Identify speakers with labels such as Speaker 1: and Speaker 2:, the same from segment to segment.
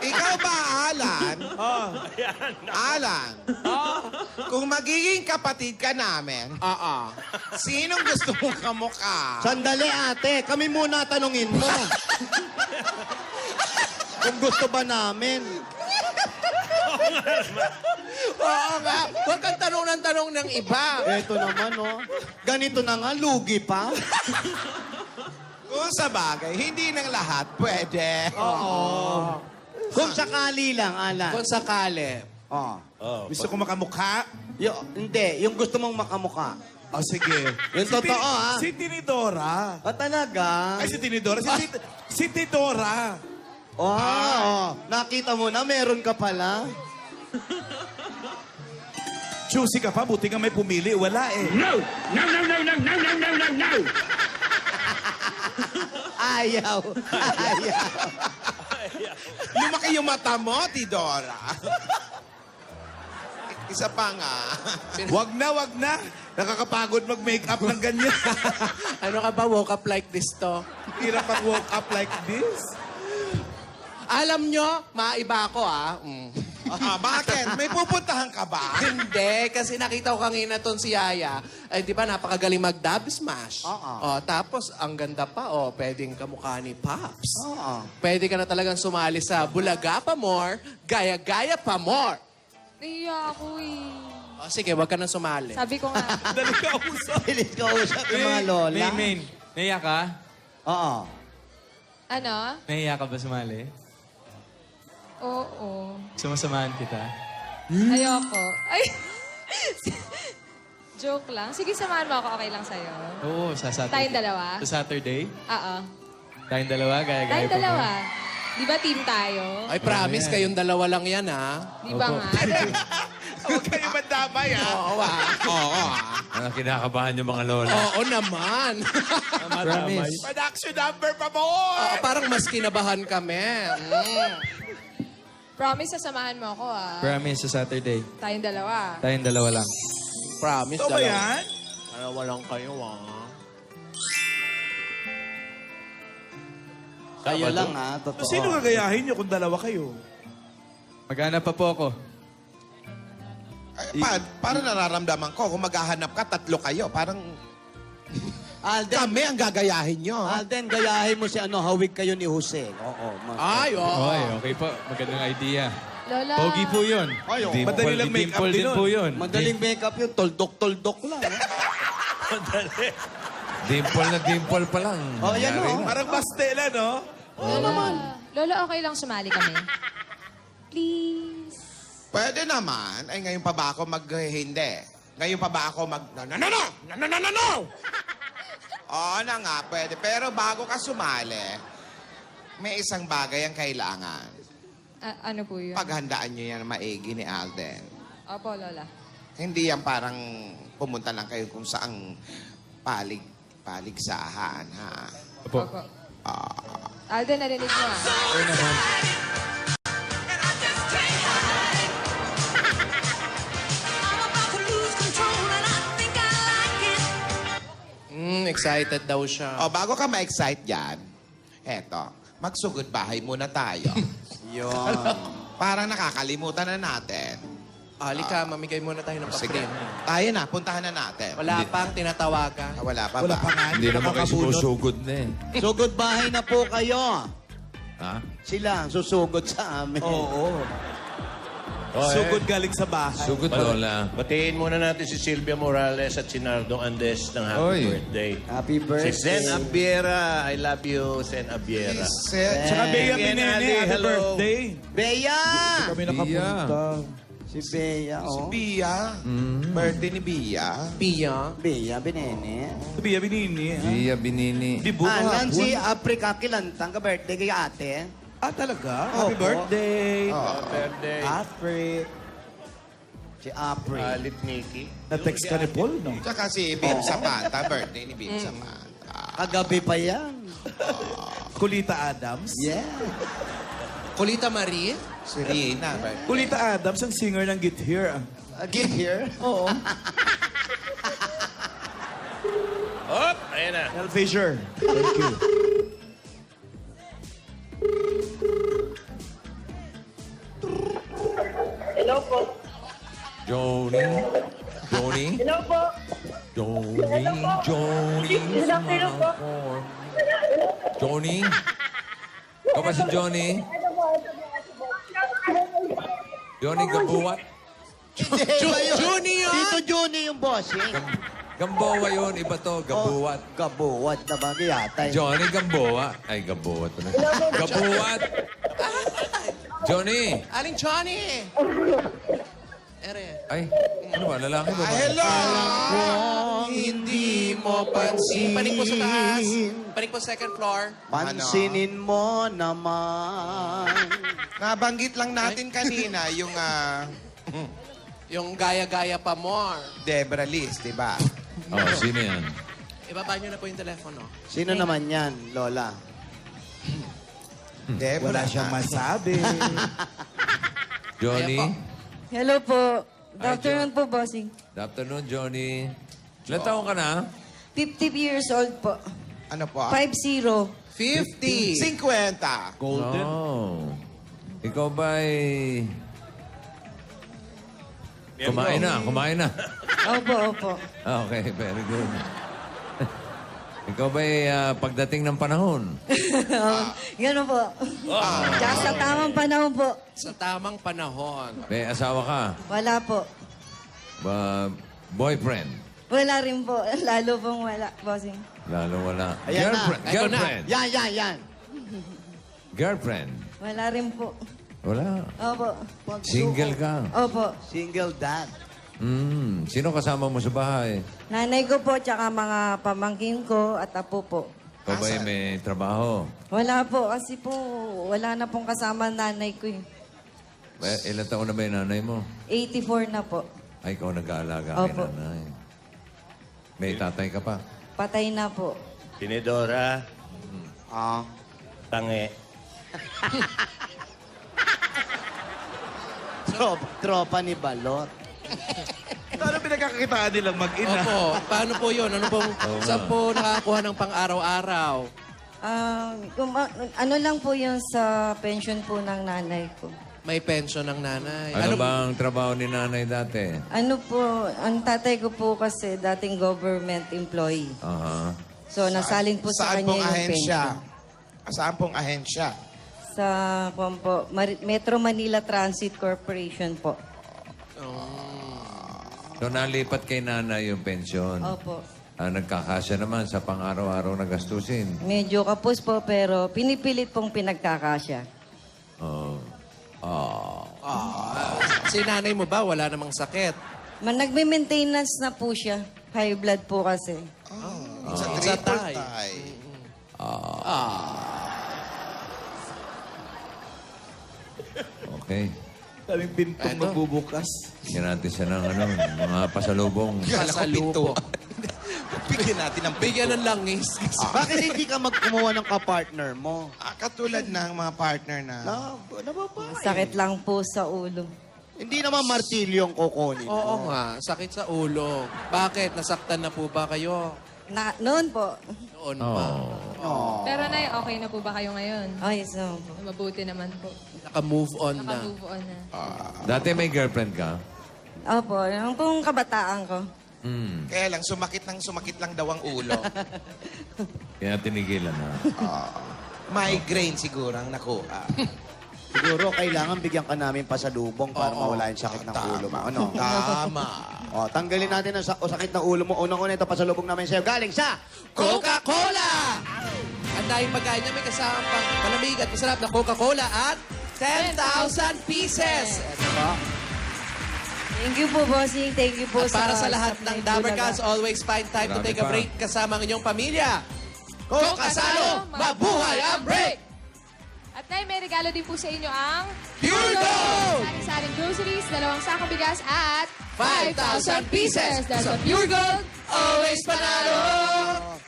Speaker 1: Ikaw ba, Alan?
Speaker 2: Oh.
Speaker 1: Alan, kung magiging kapatid ka namin, sinong gusto mong kamukha?
Speaker 3: Sandali, ate. Kami muna tanungin mo. Kung gusto ba namin.
Speaker 1: Oo nga. Huwag kang tanong ng tanong ng iba.
Speaker 3: Eto naman, oh. Ganito na nga, lugi pa.
Speaker 1: Kung sa bagay, hindi ng lahat pwede.
Speaker 3: Kung sakali lang, Alan.
Speaker 1: Kung sakali.
Speaker 3: Oh.
Speaker 2: Gusto ko makamukha?
Speaker 3: Hindi, yung gusto mong makamukha.
Speaker 2: Oh, sige.
Speaker 3: Yung totoo, ha?
Speaker 2: Si Tinidora.
Speaker 3: Talaga?
Speaker 2: Ay, si Tinidora. Si Tidora.
Speaker 3: Oh, nakita mo na, meron ka pala.
Speaker 2: Choosy ka pa, buti nga may pumili. Wala eh.
Speaker 4: No! No, no, no, no, no, no, no, no, no!
Speaker 3: Ayaw. Ayaw.
Speaker 1: Lumaki yung mata mo, Tidora. Isa pa nga.
Speaker 2: Wag na. Nakakapagod mag-makeup ng ganyan.
Speaker 1: Ano ka ba, woke up like this to?
Speaker 2: Hirap mag-woke up like this.
Speaker 1: Alam nyo, maiba ako bakit? May pupuntahan ka ba? Hindi, kasi nakita ko kanina ton si Yaya. Ay, di ba, napakagaling mag-dub smash. Tapos, ang ganda pa, pwedeng kamukha ni Pops. Pwede ka na talagang sumali sa Bulaga pa more, Gaya-gaya pa more.
Speaker 5: Naiya ako eh.
Speaker 1: Sige, wag ka na sumali.
Speaker 5: Sabi ko nga.
Speaker 2: Dali ka usap.
Speaker 3: Pilit ka usap ng mga lola.
Speaker 6: Main. Naiya ka?
Speaker 3: Oo.
Speaker 5: Ano?
Speaker 6: Naiya ka ba sumali?
Speaker 5: Oo.
Speaker 6: Sumasamahan kita.
Speaker 5: Ayoko. Ay! Joke lang. Sige, samahan mo ako. Okay lang sa'yo.
Speaker 6: Oo, sa Saturday.
Speaker 5: Tayong dalawa?
Speaker 6: Sa Saturday?
Speaker 5: Oo.
Speaker 6: Tayong dalawa, gaya-gaya
Speaker 5: Tayong
Speaker 6: pa
Speaker 5: dalawa.
Speaker 6: mo.
Speaker 5: Di ba team tayo?
Speaker 1: Ay, promise, kayong dalawa lang yan, ha?
Speaker 5: Di ba nga?
Speaker 2: Huwag kayo mandamay, ha?
Speaker 1: Oo,
Speaker 7: Ano, kinakabahan yung mga lola.
Speaker 1: Oo naman.
Speaker 6: Promise.
Speaker 2: Production number pa mo!
Speaker 1: Parang mas kinabahan kami.
Speaker 5: Promise, sasamahan mo ako
Speaker 6: Promise sa Saturday.
Speaker 5: Tayong dalawa.
Speaker 6: Tayong dalawa lang.
Speaker 1: Promise,
Speaker 2: Ito ba yan?
Speaker 1: Dalawa lang kayo,
Speaker 3: Kayo lang, ha? Totoo.
Speaker 2: Sino gagayahin niyo kung dalawa kayo?
Speaker 6: Maghanap pa po ako.
Speaker 1: Parang nararamdaman ko, kung maghahanap ka, tatlo kayo. Parang
Speaker 3: Alden,
Speaker 1: kami ang gagayahin nyo.
Speaker 3: Alden, gayahin mo si hawig kayo ni Jose. Oo.
Speaker 1: Ay, oo.
Speaker 6: Okay, okay po. Magandang idea.
Speaker 5: Lola.
Speaker 6: Pogi po yun.
Speaker 3: Ay, oo.
Speaker 2: Madali lang make-up
Speaker 6: Dimple
Speaker 2: din
Speaker 6: din
Speaker 2: nun.
Speaker 6: po yun.
Speaker 3: Madaling makeup yun. Toldok-toldok lang.
Speaker 7: Dimple pa lang.
Speaker 3: Oh, yan o.
Speaker 2: Parang Bastela, no?
Speaker 5: Lola, okay lang sumali kami. Please.
Speaker 1: Pwede naman. Ay, ngayon pa ba ako hindi? Ngayon pa ba ako No! Oo na nga, pwede. Pero bago ka sumali, may isang bagay ang kailangan.
Speaker 5: Ano po yun?
Speaker 1: Paghandaan nyo yan maigi ni Alden.
Speaker 5: Opo, Lola.
Speaker 1: Hindi yan parang pumunta lang kayo kung saang paligsahan, ha?
Speaker 6: Opo.
Speaker 5: Opo. Alden, narinig mo
Speaker 6: Okay naman.
Speaker 1: Excited daw siya. Bago ka ma-excite dyan, eto, magsugod bahay muna tayo.
Speaker 3: Yun.
Speaker 1: Parang nakakalimutan na natin.
Speaker 8: Halika, mamigay muna tayo ng
Speaker 1: Sige.
Speaker 8: papel.
Speaker 1: Tayo na, puntahan na natin.
Speaker 8: Wala pang tinatawagan.
Speaker 1: Wala pa
Speaker 2: Wala
Speaker 1: ba?
Speaker 2: pa nga.
Speaker 7: Hindi naman kayo
Speaker 2: nakakabunot.
Speaker 7: sumusugod na eh.
Speaker 3: Sugod bahay na po kayo.
Speaker 7: Ha?
Speaker 3: Sila ang susugod sa amin.
Speaker 2: Oo.
Speaker 7: Oh,
Speaker 2: Sugod galing sa bahay.
Speaker 7: Sugod lola.
Speaker 9: Batiin muna natin si Silvia Morales at si Nardo Andes ng happy
Speaker 7: Oy.
Speaker 9: birthday.
Speaker 3: Happy
Speaker 9: Si
Speaker 3: birthday.
Speaker 9: Zen Abiera, I love you, Zen Abiera.
Speaker 2: Tsaka Bea
Speaker 9: Ian
Speaker 2: Binene,
Speaker 9: Ali,
Speaker 2: happy
Speaker 9: hello.
Speaker 2: birthday.
Speaker 3: Bea!
Speaker 2: Kami nakapunta.
Speaker 3: Si Bea,
Speaker 1: Si
Speaker 3: oh.
Speaker 1: Bia. Birthday ni Bia.
Speaker 8: Pia.
Speaker 3: Bea, binene.
Speaker 2: Bea Binini. ha?
Speaker 7: Iya, binini.
Speaker 2: Di buka
Speaker 3: Nancy
Speaker 2: hapon.
Speaker 3: Africa Kilantang ka birthday kay ate.
Speaker 2: Talaga? Happy
Speaker 3: Opo.
Speaker 2: birthday.
Speaker 9: Happy birthday.
Speaker 2: Afrik.
Speaker 3: Si Apri.
Speaker 9: Alit Nikki.
Speaker 2: Na-text ka ni Paul, no?
Speaker 1: Tsaka si Bim Zapata. Birthday ni Bim Zapata.
Speaker 3: Kagabi pa yan.
Speaker 2: Kulita Adams.
Speaker 3: Yeah.
Speaker 8: Kulita Marie.
Speaker 1: Si Rina. Birthday.
Speaker 2: Kulita Adams, ang singer ng Get Here.
Speaker 3: Again here.
Speaker 2: Oo.
Speaker 9: Hop! Ayan na.
Speaker 2: Mel Fisher. Thank you.
Speaker 7: Johnny? Johnny?
Speaker 10: Hello po.
Speaker 7: Johnny?
Speaker 10: Good afternoon po.
Speaker 7: Johnny? Ikaw ba si Johnny? Johnny Gabuwat?
Speaker 3: Junior! Tito Juni yung bossing.
Speaker 7: Gamboa yun, iba to, Gabuwat.
Speaker 3: Gabuwat na bagay yata.
Speaker 7: Johnny Gamboa. Ay, Gabuwat. Gabuwat! Johnny!
Speaker 1: Aling Johnny! Ere.
Speaker 7: Ay, ano ba? Lalaki ba?
Speaker 2: Hello!
Speaker 1: Hindi mo pansin. Panik po sa taas. Panik po second floor.
Speaker 3: Pansinin mo naman.
Speaker 2: Nabanggit lang natin kanina yung
Speaker 1: Yung gaya-gaya pa more.
Speaker 2: Debra Liz, di ba?
Speaker 7: Oh, sino yan?
Speaker 1: Ibaba niyo na po yung telepono.
Speaker 3: Sino naman yan, Lola?
Speaker 2: Debra. Wala siyang masabi.
Speaker 7: Johnny?
Speaker 1: Ayan
Speaker 10: Hello po. Good
Speaker 7: Hi,
Speaker 10: afternoon po, bossing.
Speaker 7: Good afternoon, Johnny. Ilan taon ka na?
Speaker 10: 50 years old po.
Speaker 2: Ano po?
Speaker 10: 50.
Speaker 1: 50.
Speaker 2: 50.
Speaker 7: Oh. Ikaw ba'y... Kumain na.
Speaker 10: Opo.
Speaker 7: Okay, very good. Ikaw ba'y pagdating ng panahon?
Speaker 10: Gano'n po. Tsaka sa tamang panahon po.
Speaker 1: Sa tamang panahon.
Speaker 7: May asawa ka?
Speaker 10: Wala po.
Speaker 7: Boyfriend?
Speaker 10: Wala rin po. Lalo pong wala, bossing.
Speaker 7: Lalo wala.
Speaker 3: Ayan na.
Speaker 7: Girlfriend?
Speaker 1: Ito na.
Speaker 7: Girlfriend?
Speaker 3: Yan.
Speaker 7: Girlfriend?
Speaker 10: Wala rin po.
Speaker 7: Wala.
Speaker 10: Opo.
Speaker 7: Single ka?
Speaker 10: Opo.
Speaker 3: Single dad.
Speaker 7: Sino kasama mo sa bahay?
Speaker 10: Nanay ko po, tsaka mga pamangkin ko at apo po.
Speaker 7: Ikaw ba'y may trabaho?
Speaker 10: Wala po, kasi po, wala na pong kasama nanay ko eh.
Speaker 7: Ilan taon na ba yung nanay mo?
Speaker 10: 84 na po.
Speaker 7: Ay, ikaw nag-aalaga kay
Speaker 10: Opo.
Speaker 7: nanay. May tatay ka pa?
Speaker 10: Patay na po.
Speaker 9: Tinidora, tange.
Speaker 3: Tropa ni Balot.
Speaker 2: Ano pinagkakakitaan nilang mag-ina?
Speaker 1: Opo. Paano po yun? Ano pong, saan po nakakuha ng pang-araw-araw?
Speaker 10: Ano lang po yun sa pension po ng nanay ko.
Speaker 1: May pension ng nanay.
Speaker 7: Ano ba ang trabaho ni nanay dati?
Speaker 10: Ano po, ang tatay ko po kasi dating government employee.
Speaker 7: Aha.
Speaker 10: So, nasalin po sa
Speaker 2: Saan
Speaker 10: kanya
Speaker 2: pong
Speaker 10: yung
Speaker 2: ahensya?
Speaker 10: pension.
Speaker 2: Saan pong ahensya?
Speaker 10: Sa kwan po, Metro Manila Transit Corporation po.
Speaker 7: So, nalipat kay nanay yung pensyon.
Speaker 10: Opo.
Speaker 7: Nagkakasya naman sa pang-araw-araw na gastusin.
Speaker 10: Medyo kapos po, pero pinipilit pong pinagkakasya.
Speaker 7: Oh.
Speaker 1: Si nanay mo ba? Wala namang sakit.
Speaker 10: Nagme-maintenance na po siya. High blood po kasi.
Speaker 2: Sa
Speaker 1: Sa
Speaker 2: triple
Speaker 1: tay.
Speaker 2: tie.
Speaker 7: Okay.
Speaker 2: Daming bintong magbubukas.
Speaker 7: Bigyan natin siya ng mga pasalubong.
Speaker 1: Pasalubong.
Speaker 2: Bigyan natin ng
Speaker 1: Bigyan ng langis.
Speaker 3: Bakit hindi ka magkumuha ng kapartner mo?
Speaker 2: Katulad ng mga partner na...
Speaker 3: Nababae.
Speaker 10: Sakit lang po sa ulo.
Speaker 3: Hindi naman martilyo ang kukunin.
Speaker 1: Oo nga. Sakit sa ulo. Bakit? Nasaktan na po ba kayo?
Speaker 10: Noon po.
Speaker 1: Noon pa.
Speaker 5: Pero Nay, okay na po ba kayo ngayon?
Speaker 10: Ay, so.
Speaker 5: Mabuti naman po.
Speaker 1: Naka-move on na.
Speaker 5: Naka-move on na.
Speaker 7: Dati may girlfriend ka?
Speaker 10: Opo, yung pong kabataan ko.
Speaker 2: Kaya lang, sumakit lang daw ang ulo.
Speaker 7: Kaya tinigilan na.
Speaker 2: Migraine siguro ang nakuha.
Speaker 3: Siguro kailangan bigyan ka namin pasalubong para mawala yung sakit ng ulo mo. Ano?
Speaker 2: Tama.
Speaker 3: Tanggalin natin ang sakit ng ulo mo. Unang-una ito pasalubong namin sa'yo. Galing sa
Speaker 1: Coca-Cola! Ang dahil pagkain niya may kasama pang malamig at masarap na Coca-Cola at 10,000 pieces! Ito po.
Speaker 10: Thank you po, bossing. Thank you po
Speaker 1: At para sa lahat
Speaker 10: Supply
Speaker 1: ng Dabber
Speaker 10: Bulaga.
Speaker 1: Cats, always find time to
Speaker 7: Marami
Speaker 1: take a
Speaker 7: pa.
Speaker 1: break kasama ang inyong pamilya. Kokasalo, mabuhay ang break!
Speaker 5: At Nay, may regalo din po sa inyo ang
Speaker 1: Pure Gold!
Speaker 5: Sari-saring groceries, 2 sakong bigas at
Speaker 1: 5,000 pieces!
Speaker 5: Dahil sa Pure Gold.
Speaker 1: Always panalo!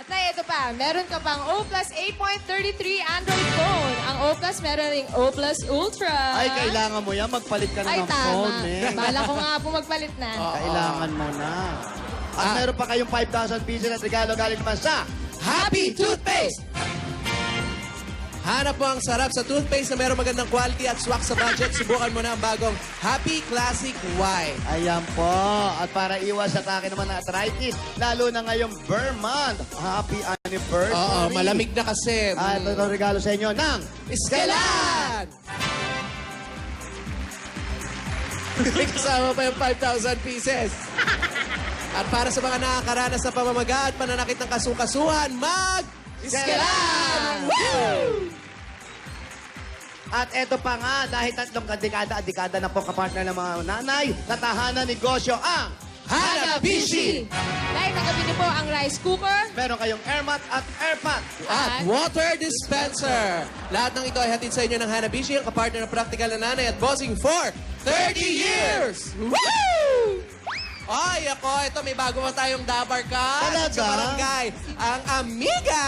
Speaker 5: At Nay, ito pa, meron ka pang O Plus 8.33 Android phone. Ang O Plus, meron ring O Plus Ultra.
Speaker 3: Ay, kailangan mo yan. Magpalit ka na
Speaker 5: Ay,
Speaker 3: ng
Speaker 5: tama.
Speaker 3: phone, eh.
Speaker 5: Bala ko nga po magpalit na.
Speaker 3: Kailangan mo na. At meron pa kayong 5,000 pieces at regalo galing naman sa
Speaker 1: Happy Toothpaste! Hanap mo ang sarap sa toothpaste na mayroong magandang quality at swak sa budget. Subukan mo na ang bagong Happy Classic White.
Speaker 3: Ayan po. At para iwas sa atake naman na arthritis, lalo na ngayong Burr Month. Happy anniversary.
Speaker 1: Oo, malamig na kasi.
Speaker 3: At ito regalo sa inyo ng
Speaker 1: Iskelan! May kasama pa yung 5,000 pieces. At para sa mga nakakaranas sa pamamaga at pananakit ng kasukasuhan, Iskelan! Woo!
Speaker 3: At eto pa nga, dahil 3 dekada na po kapartner ng mga nanay, natahanan negosyo ang
Speaker 1: Hanabishi!
Speaker 5: Dahil nakabili po ang rice cooker.
Speaker 3: meron kayong airmat at airpat.
Speaker 1: At water dispenser. Lahat ng ito ay hatid sa inyo ng Hanabishi, ang kapartner ng practical na nanay at bossing for 30 years! Woo! Ay, ako, ito may bago pa tayong dabar ka
Speaker 3: Talaga?
Speaker 1: sa barangay. Ang Amiga!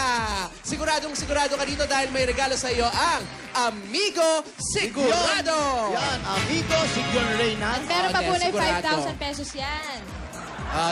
Speaker 1: Siguradong sigurado ka dito dahil may regalo sa iyo ang Amigo Sigurado!
Speaker 3: Yan, amigo, Sigyon Reyna.
Speaker 5: At meron pa po na
Speaker 1: sigurado.
Speaker 5: 5,000 pesos yan.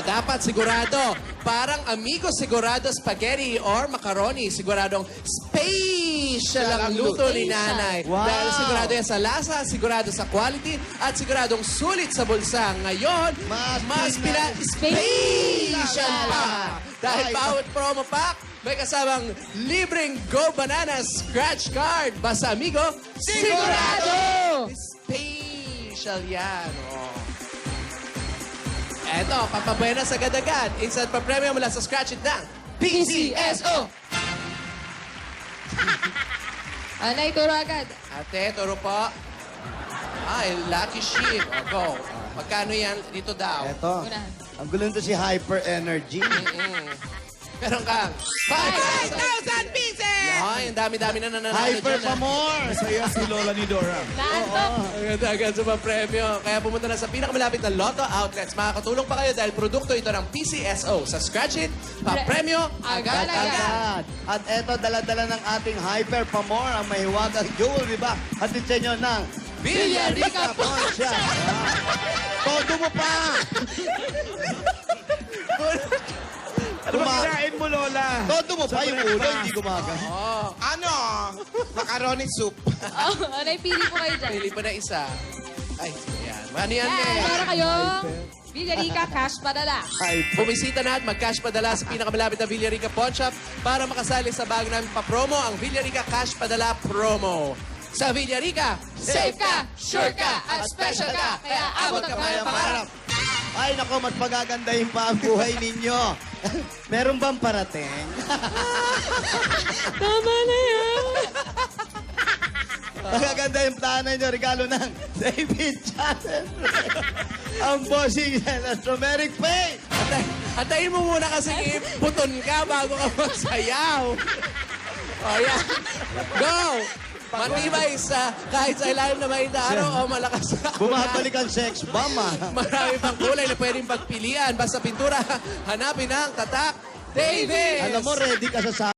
Speaker 1: Dapat sigurado. Parang Amigo Sigurado Spaghetti or Macaroni. Siguradong special ang luto ni nanay.
Speaker 3: Wow.
Speaker 1: Dahil sigurado yan sa lasa, sigurado sa quality, at siguradong sulit sa bulsa. Ngayon,
Speaker 3: Mas
Speaker 1: special pa. Dahil
Speaker 3: Ay,
Speaker 1: bawat promo pack, may kasamang libreng Go Banana scratch card. Basta Amigo Sigurado! Special yan. Oh. Eto, papabuenas agad-agad. Instant pa-premium mula sa Scratch It ng PCSO.
Speaker 5: Anay, turo agad.
Speaker 1: Ate, turo po. Ay, lucky sheep. O, go. Magkano yan? Dito daw.
Speaker 3: Eto,
Speaker 5: Unahan.
Speaker 3: ang gulo nito si Hyper Energy.
Speaker 1: Meron kang 5,000 pieces! Ay, ang dami-dami na nananalo
Speaker 3: Hyper
Speaker 1: dyan,
Speaker 3: pa
Speaker 1: ah.
Speaker 3: more.
Speaker 2: Masaya si Lola ni Dora.
Speaker 5: Naantok.
Speaker 1: Agad-agad sa pa-premyo. Kaya pumunta na sa pinakamalapit na Lotto outlets. Makakatulong pa kayo dahil produkto ito ng PCSO. Sa Scratch It, pa-premyo agad-agad.
Speaker 3: At eto, dala-dala ng ating Hyper pa more, ang mahiwagang jewelry ba? Hatid sa inyo ng
Speaker 1: Villarica
Speaker 3: Poncha. Todo mo pa!
Speaker 2: Ano ba kinain mo, Lola?
Speaker 3: Todo mo pa yung ulo, hindi gumagal.
Speaker 2: Ano? Macaroni soup.
Speaker 5: Oh, Anay, pili po kayo dyan.
Speaker 1: Pili pa na isa. Ay, yan. Ano yan,
Speaker 5: Yan,
Speaker 1: eh?
Speaker 5: meron kayong Villarica Cash Padala.
Speaker 1: Bumisita na at mag-cash padala sa pinakamalapit na Villarica Pawn Shop para makasali sa bago namin pa-promo, ang Villarica Cash Padala Promo. Sa Villarica, safe ka, sure ka, at special ka. Kaya abot ka pa ng pangarap.
Speaker 3: Ay, nako, mas pagagandahin pa ang buhay ninyo. Meron bang parating?
Speaker 5: Tama na yan.
Speaker 3: Pagaganda yung plano nyo, regalo ng David Channel. Ang bossing yan, Astrometric Pay.
Speaker 1: Antayin mo muna kasi puton ka bago ka magsayaw. O yan. Go! Matibay sa kahit sa ilalim na mainit na araw o malakas na ulan.
Speaker 3: Bumabalik ang sex bomb, ah.
Speaker 1: Marami pang kulay na pwedeng pagpilian. Basta pintura, hanapin ang tatak David!
Speaker 3: Alam mo, ready ka sa